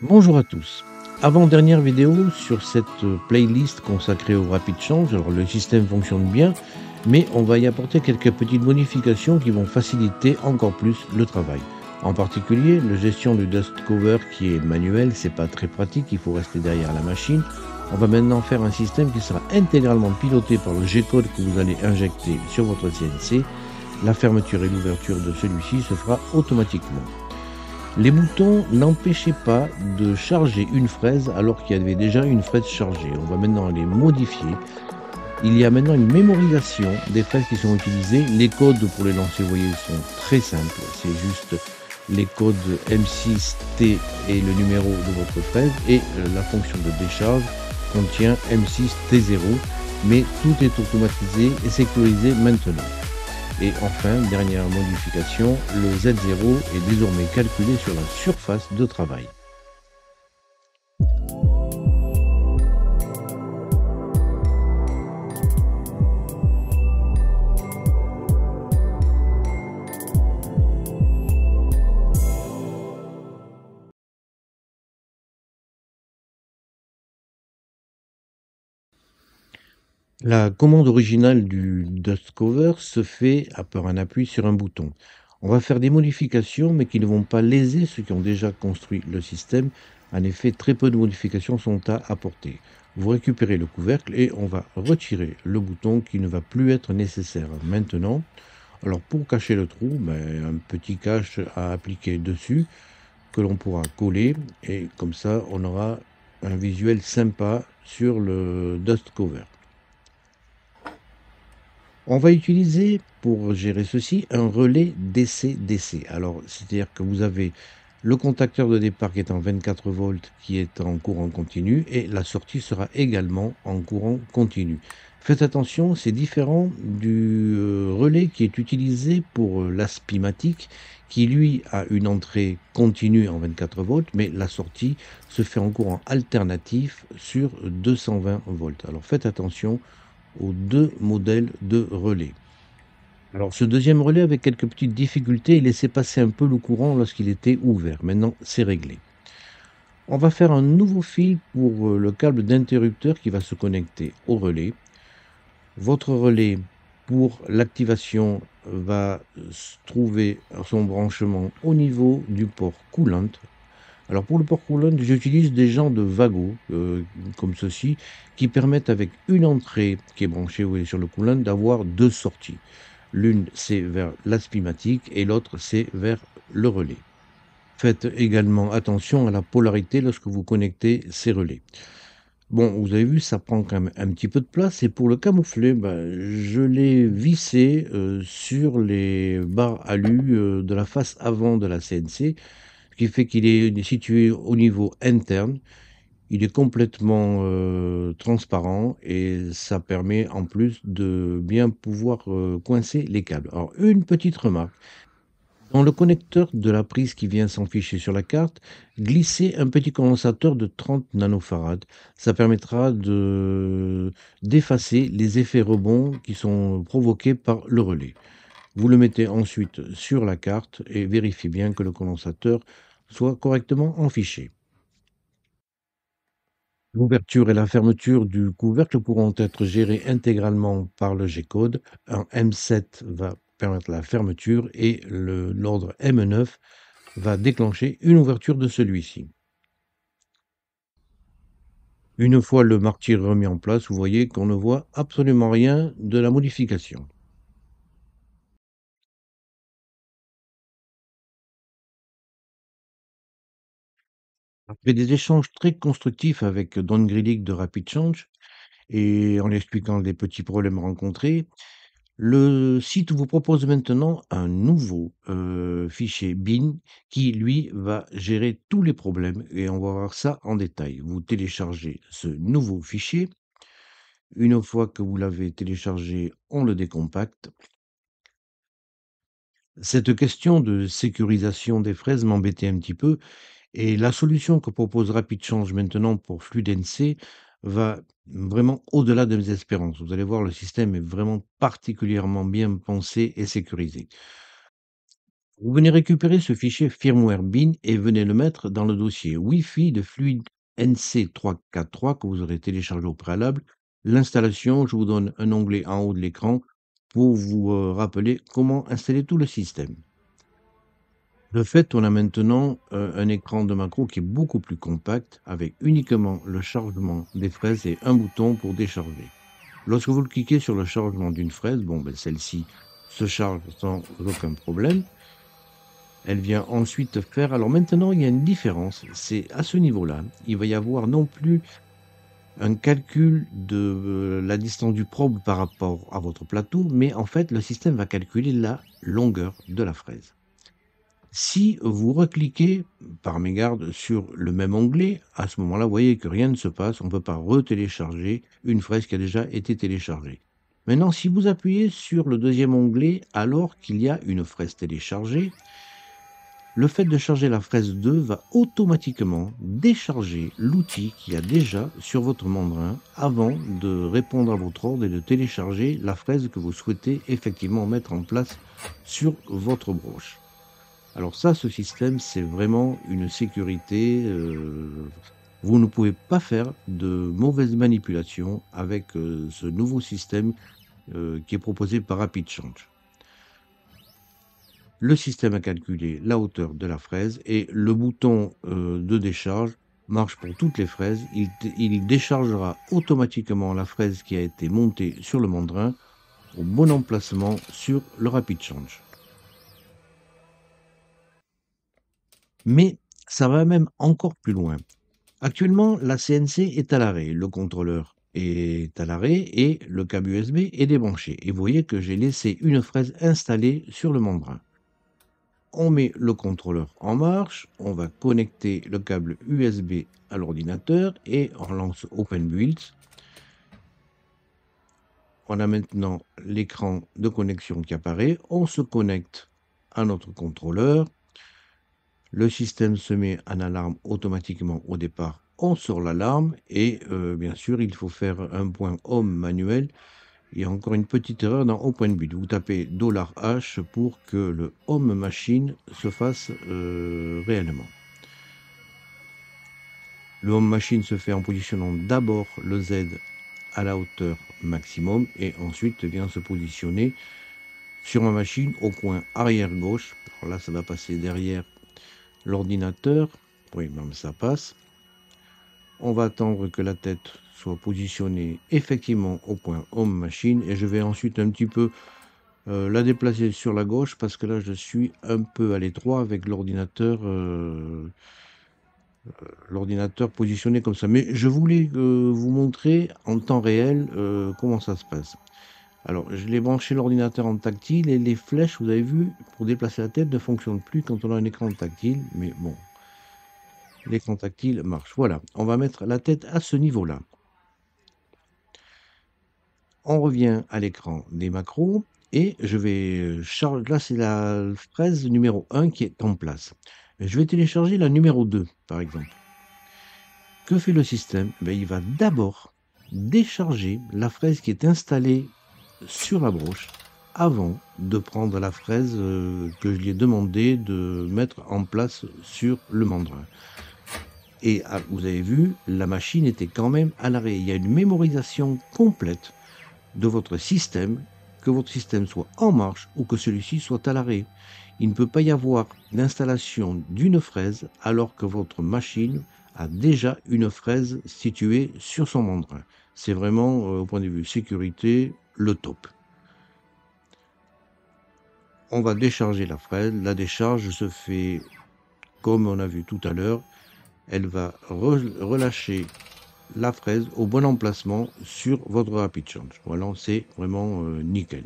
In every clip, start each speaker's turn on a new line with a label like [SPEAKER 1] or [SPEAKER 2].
[SPEAKER 1] Bonjour à tous. Avant-dernière vidéo sur cette playlist consacrée au Rapid Change. Alors le système fonctionne bien, mais on va y apporter quelques petites modifications qui vont faciliter encore plus le travail. En particulier, la gestion du dust cover qui est manuel, c'est pas très pratique, il faut rester derrière la machine. On va maintenant faire un système qui sera intégralement piloté par le G-code que vous allez injecter sur votre CNC. La fermeture et l'ouverture de celui-ci se fera automatiquement. Les boutons n'empêchaient pas de charger une fraise alors qu'il y avait déjà une fraise chargée. On va maintenant les modifier. Il y a maintenant une mémorisation des fraises qui sont utilisées. Les codes pour les lancer, vous voyez, sont très simples. C'est juste les codes M6T et le numéro de votre fraise et la fonction de décharge contient M6T0, mais tout est automatisé et sécurisé maintenant. Et enfin, dernière modification, le Z0 est désormais calculé sur la surface de travail. La commande originale du dust cover se fait par un appui sur un bouton. On va faire des modifications, mais qui ne vont pas léser ceux qui ont déjà construit le système. En effet, très peu de modifications sont à apporter. Vous récupérez le couvercle et on va retirer le bouton qui ne va plus être nécessaire maintenant. Alors pour cacher le trou, un petit cache à appliquer dessus que l'on pourra coller et comme ça on aura un visuel sympa sur le dust cover. On va utiliser pour gérer ceci un relais DC-DC. Alors c'est-à-dire que vous avez le contacteur de départ qui est en 24 volts qui est en courant continu et la sortie sera également en courant continu. Faites attention, c'est différent du relais qui est utilisé pour l'aspimatique qui lui a une entrée continue en 24 volts mais la sortie se fait en courant alternatif sur 220 volts. Alors faites attention aux deux modèles de relais. Alors ce deuxième relais avait quelques petites difficultés, il laissait passer un peu le courant lorsqu'il était ouvert. Maintenant, c'est réglé. On va faire un nouveau fil pour le câble d'interrupteur qui va se connecter au relais. Votre relais pour l'activation va se trouver son branchement au niveau du port coolant. Alors pour le port coolant, j'utilise des genres de wagons comme ceci qui permettent avec une entrée qui est branchée, vous voyez, sur le coolant d'avoir deux sorties. L'une c'est vers l'aspimatique et l'autre c'est vers le relais. Faites également attention à la polarité lorsque vous connectez ces relais. Bon, vous avez vu, ça prend quand même un petit peu de place et pour le camoufler, je l'ai vissé sur les barres alu de la face avant de la CNC, ce qui fait qu'il est situé au niveau interne. Il est complètement transparent et ça permet en plus de bien pouvoir coincer les câbles. Alors, une petite remarque. Dans le connecteur de la prise qui vient s'enficher sur la carte, glissez un petit condensateur de 30 nanofarads. Ça permettra d'effacer les effets rebonds qui sont provoqués par le relais. Vous le mettez ensuite sur la carte et vérifiez bien que le condensateur soit correctement enfiché. L'ouverture et la fermeture du couvercle pourront être gérées intégralement par le G-code. Un M7 va permettre la fermeture et l'ordre M9 va déclencher une ouverture de celui-ci. Une fois le martyr remis en place, vous voyez qu'on ne voit absolument rien de la modification. Après des échanges très constructifs avec Don Grillig de Rapid Change et en expliquant les petits problèmes rencontrés, le site vous propose maintenant un nouveau, fichier bin qui, lui, va gérer tous les problèmes et on va voir ça en détail. Vous téléchargez ce nouveau fichier. Une fois que vous l'avez téléchargé, on le décompacte. Cette question de sécurisation des fraises m'embêtait un petit peu et la solution que propose RapidChange maintenant pour FluidNC va vraiment au-delà de mes espérances. Vous allez voir, le système est vraiment particulièrement bien pensé et sécurisé. Vous venez récupérer ce fichier firmware bin et venez le mettre dans le dossier Wi-Fi de fluide NC343 que vous aurez téléchargé au préalable. L'installation, je vous donne un onglet en haut de l'écran pour vous rappeler comment installer tout le système. De fait, on a maintenant un écran de macro qui est beaucoup plus compact avec uniquement le chargement des fraises et un bouton pour décharger. Lorsque vous cliquez sur le chargement d'une fraise, bon, ben, celle-ci se charge sans aucun problème. Elle vient ensuite faire alors maintenant, il y a une différence, c'est à ce niveau-là, il va y avoir non plus un calcul de, la distance du probe par rapport à votre plateau, mais en fait, le système va calculer la longueur de la fraise. Si vous recliquez par mégarde sur le même onglet, à ce moment-là, vous voyez que rien ne se passe, on ne peut pas retélécharger une fraise qui a déjà été téléchargée. Maintenant, si vous appuyez sur le deuxième onglet alors qu'il y a une fraise téléchargée, le fait de charger la fraise 2 va automatiquement décharger l'outil qu'il y a déjà sur votre mandrin avant de répondre à votre ordre et de télécharger la fraise que vous souhaitez effectivement mettre en place sur votre broche. Alors ça, ce système, c'est vraiment une sécurité. Vous ne pouvez pas faire de mauvaises manipulations avec ce nouveau système qui est proposé par RapidChange. Le système a calculé la hauteur de la fraise et le bouton de décharge marche pour toutes les fraises. Il déchargera automatiquement la fraise qui a été montée sur le mandrin au bon emplacement sur le RapidChange. Mais ça va même encore plus loin. Actuellement, la CNC est à l'arrêt, le contrôleur est à l'arrêt et le câble USB est débranché. Et vous voyez que j'ai laissé une fraise installée sur le mandrin. On met le contrôleur en marche, on va connecter le câble USB à l'ordinateur et on lance OpenBuild. On a maintenant l'écran de connexion qui apparaît. On se connecte à notre contrôleur. Le système se met en alarme automatiquement au départ. On sort l'alarme et bien sûr, il faut faire un point home manuel. Il y a encore une petite erreur dans OpenBuild. Vous tapez $H pour que le home machine se fasse réellement. Le home machine se fait en positionnant d'abord le Z à la hauteur maximum et ensuite vient se positionner sur ma machine au coin arrière gauche. Alors là, ça va passer derrière l'ordinateur. Oui, même ça passe. On va attendre que la tête soit positionnée effectivement au point home machine et je vais ensuite un petit peu la déplacer sur la gauche parce que là je suis un peu à l'étroit avec l'ordinateur positionné comme ça. Mais je voulais vous montrer en temps réel comment ça se passe. Alors je l'ai branché l'ordinateur en tactile et les flèches, vous avez vu, pour déplacer la tête ne fonctionnent plus quand on a un écran tactile, mais bon, l'écran tactile marche. Voilà, on va mettre la tête à ce niveau-là. On revient à l'écran des macros et je vais charger. Là, c'est la fraise numéro 1 qui est en place. Je vais télécharger la numéro 2, par exemple. Que fait le système? Il va d'abord décharger la fraise qui est installée sur la broche avant de prendre la fraise que je lui ai demandé de mettre en place sur le mandrin. Et vous avez vu, la machine était quand même à l'arrêt. Il y a une mémorisation complète de votre système, que votre système soit en marche ou que celui-ci soit à l'arrêt. Il ne peut pas y avoir d'installation d'une fraise alors que votre machine a déjà une fraise située sur son mandrin. C'est vraiment, au point de vue sécurité, le top. On va décharger la fraise. La décharge se fait comme on a vu tout à l'heure. Elle va relâcher la fraise au bon emplacement sur votre RapidChange. Voilà, c'est vraiment nickel.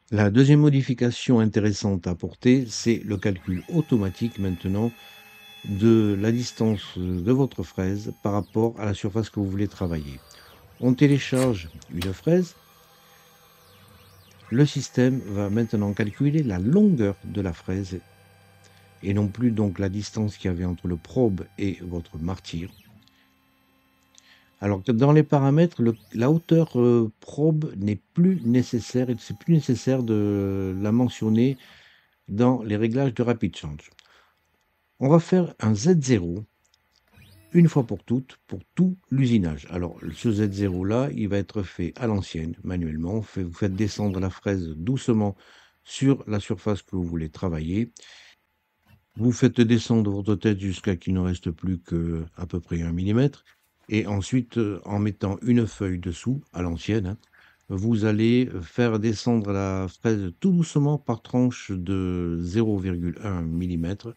[SPEAKER 1] La deuxième modification intéressante à apporter, c'est le calcul automatique maintenant de la distance de votre fraise par rapport à la surface que vous voulez travailler. On télécharge une fraise. Le système va maintenant calculer la longueur de la fraise et non plus donc la distance qu'il y avait entre le probe et votre martyr. Alors que dans les paramètres, la hauteur probe n'est plus nécessaire et c'est plus nécessaire de la mentionner dans les réglages de Rapid Change. On va faire un Z0 une fois pour toutes pour tout l'usinage. Alors ce Z0 là, il va être fait à l'ancienne, manuellement. Vous faites descendre la fraise doucement sur la surface que vous voulez travailler. Vous faites descendre votre tête jusqu'à qu'il ne reste plus que à peu près 1 millimètre. Et ensuite, en mettant une feuille dessous, à l'ancienne, hein, vous allez faire descendre la fraise tout doucement par tranche de 0,1 millimètre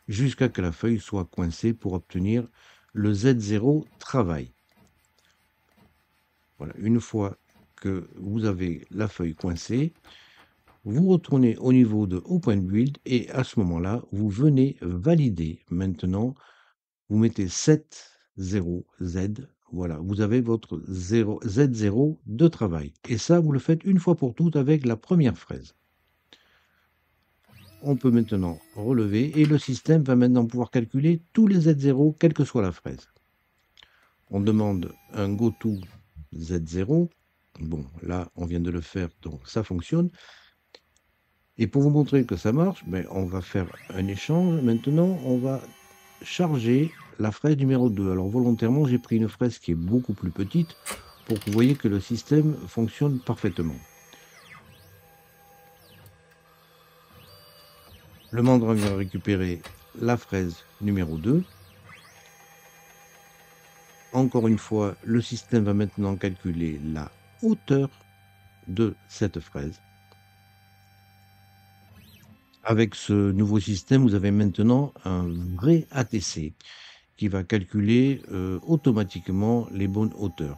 [SPEAKER 1] jusqu'à que la feuille soit coincée pour obtenir le Z0 travail. Voilà, une fois que vous avez la feuille coincée, vous retournez au niveau de Open Build et à ce moment-là, vous venez valider. Maintenant, vous mettez 7.0Z. Voilà, vous avez votre Z0 de travail. Et ça, vous le faites une fois pour toutes avec la première fraise. On peut maintenant relever et le système va maintenant pouvoir calculer tous les Z0, quelle que soit la fraise. On demande un GoTo Z0. Bon, là, on vient de le faire, donc ça fonctionne. Et pour vous montrer que ça marche, ben, on va faire un échange. Maintenant, on va charger la fraise numéro 2. Alors volontairement, j'ai pris une fraise qui est beaucoup plus petite pour que vous voyez que le système fonctionne parfaitement. Le mandrin vient récupérer la fraise numéro 2. Encore une fois, le système va maintenant calculer la hauteur de cette fraise. Avec ce nouveau système, vous avez maintenant un vrai ATC qui va calculer automatiquement les bonnes hauteurs.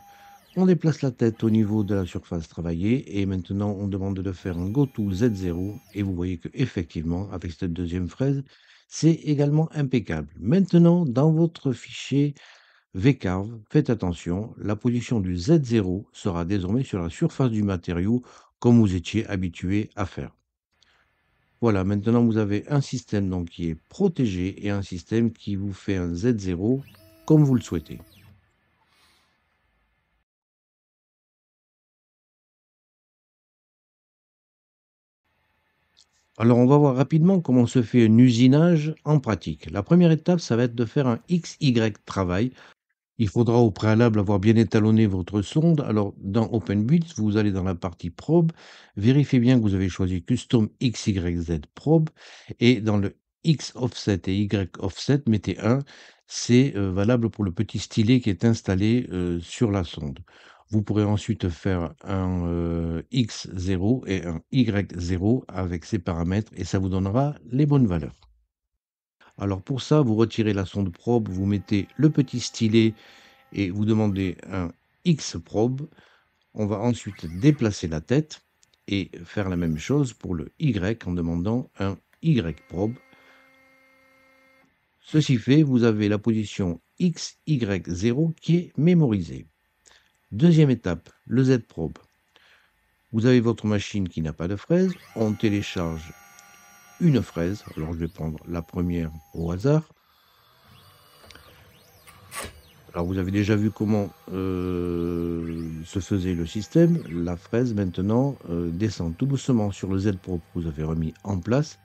[SPEAKER 1] On déplace la tête au niveau de la surface travaillée et maintenant on demande de faire un GoTo Z0 et vous voyez que effectivement avec cette deuxième fraise, c'est également impeccable. Maintenant, dans votre fichier VCarve, faites attention, la position du Z0 sera désormais sur la surface du matériau comme vous étiez habitué à faire. Voilà, maintenant vous avez un système donc qui est protégé et un système qui vous fait un Z0 comme vous le souhaitez. Alors on va voir rapidement comment se fait un usinage en pratique. La première étape, ça va être de faire un XY travail. Il faudra au préalable avoir bien étalonné votre sonde. Alors, dans OpenBuild, vous allez dans la partie Probe, vérifiez bien que vous avez choisi Custom XYZ Probe, et dans le X offset et Y offset, mettez 1. C'est valable pour le petit stylet qui est installé sur la sonde. Vous pourrez ensuite faire un X0 et un Y0 avec ces paramètres, et ça vous donnera les bonnes valeurs. Alors pour ça, vous retirez la sonde probe, vous mettez le petit stylet et vous demandez un X probe. On va ensuite déplacer la tête et faire la même chose pour le Y en demandant un Y probe. Ceci fait, vous avez la position XY0 qui est mémorisée. Deuxième étape, le Z probe. Vous avez votre machine qui n'a pas de fraise. On télécharge une fraise. Alors je vais prendre la première au hasard. Alors vous avez déjà vu comment se faisait le système. La fraise maintenant descend tout doucement sur le Z-Probe que vous avez remis en place.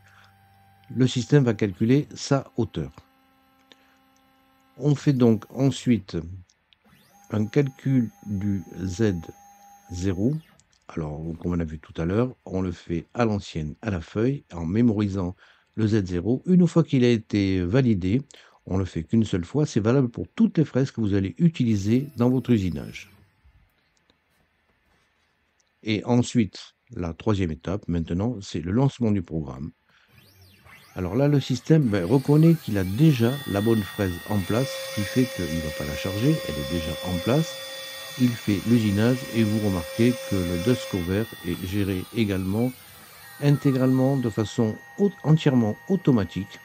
[SPEAKER 1] Le système va calculer sa hauteur. On fait donc ensuite un calcul du Z0. Alors comme on a vu tout à l'heure, on le fait à l'ancienne, à la feuille, en mémorisant le Z0. Une fois qu'il a été validé, on ne le fait qu'une seule fois, c'est valable pour toutes les fraises que vous allez utiliser dans votre usinage. Et ensuite, la troisième étape, maintenant, c'est le lancement du programme. Alors là, le système reconnaît qu'il a déjà la bonne fraise en place, ce qui fait qu'il ne va pas la charger, elle est déjà en place. Il fait l'usinage et vous remarquez que le dust cover est géré également intégralement de façon entièrement automatique.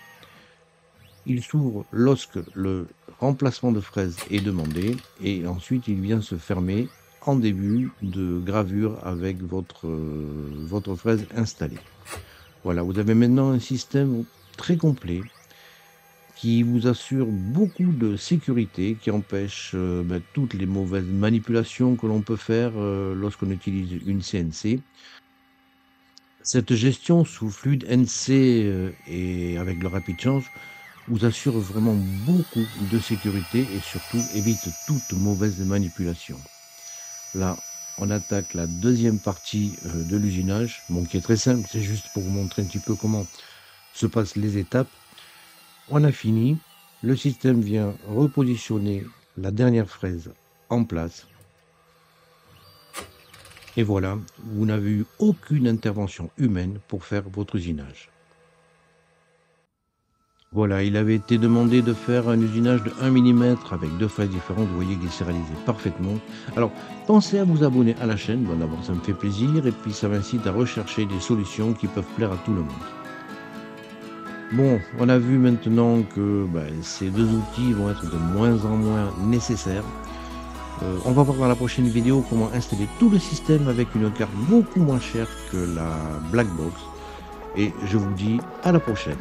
[SPEAKER 1] Il s'ouvre lorsque le remplacement de fraise est demandé et ensuite il vient se fermer en début de gravure avec votre fraise installée. Voilà, vous avez maintenant un système très complet qui vous assure beaucoup de sécurité, qui empêche toutes les mauvaises manipulations que l'on peut faire lorsqu'on utilise une CNC. Cette gestion sous fluide NC et avec le Rapid Change vous assure vraiment beaucoup de sécurité et surtout évite toute mauvaise manipulation. Là, on attaque la deuxième partie de l'usinage, bon, qui est très simple, c'est juste pour vous montrer un petit peu comment se passent les étapes. On a fini, le système vient repositionner la dernière fraise en place. Et voilà, vous n'avez eu aucune intervention humaine pour faire votre usinage. Voilà, il avait été demandé de faire un usinage de 1 mm avec 2 fraises différentes. Vous voyez qu'il s'est réalisé parfaitement. Alors, pensez à vous abonner à la chaîne. Bon, d'abord, ça me fait plaisir. Et puis, ça m'incite à rechercher des solutions qui peuvent plaire à tout le monde. Bon, on a vu maintenant que ces deux outils vont être de moins en moins nécessaires. On va voir dans la prochaine vidéo comment installer tout le système avec une carte beaucoup moins chère que la Blackbox. Et je vous dis à la prochaine.